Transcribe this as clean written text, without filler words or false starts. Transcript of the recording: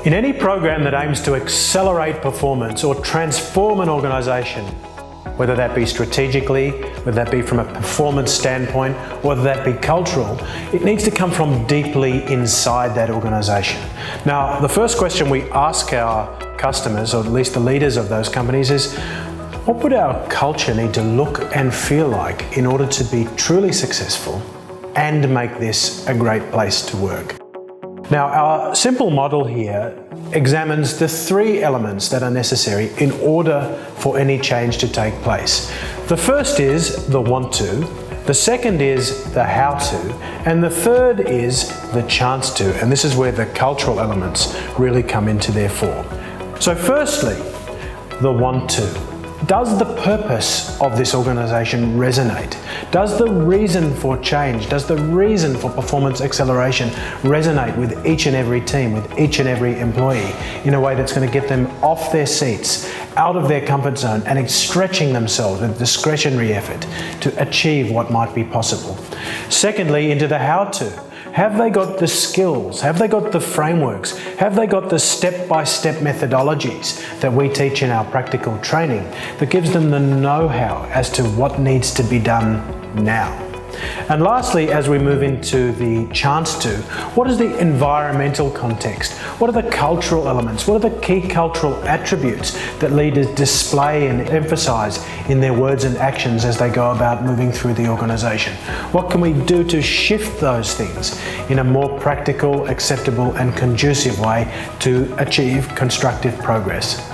In any program that aims to accelerate performance or transform an organization, whether that be strategically, whether that be from a performance standpoint, whether that be cultural, it needs to come from deeply inside that organization. Now, the first question we ask our customers, or at least the leaders of those companies, is what would our culture need to look and feel like in order to be truly successful and make this a great place to work? Now, our simple model here examines the three elements that are necessary in order for any change to take place. The first is the want to, the second is the how to, and the third is the chance to, and this is where the cultural elements really come into their form. So firstly, the want to. Does the purpose of this organization resonate? Does the reason for change, does the reason for performance acceleration resonate with each and every team, with each and every employee in a way that's going to get them off their seats, out of their comfort zone, and stretching themselves with discretionary effort to achieve what might be possible? Secondly, into the how to. Have they got the skills? Have they got the frameworks? Have they got the step-by-step methodologies that we teach in our practical training that gives them the know-how as to what needs to be done now? And lastly, as we move into the chance to, what is the environmental context? What are the cultural elements? What are the key cultural attributes that leaders display and emphasize in their words and actions as they go about moving through the organization? What can we do to shift those things in a more practical, acceptable, and conducive way to achieve constructive progress?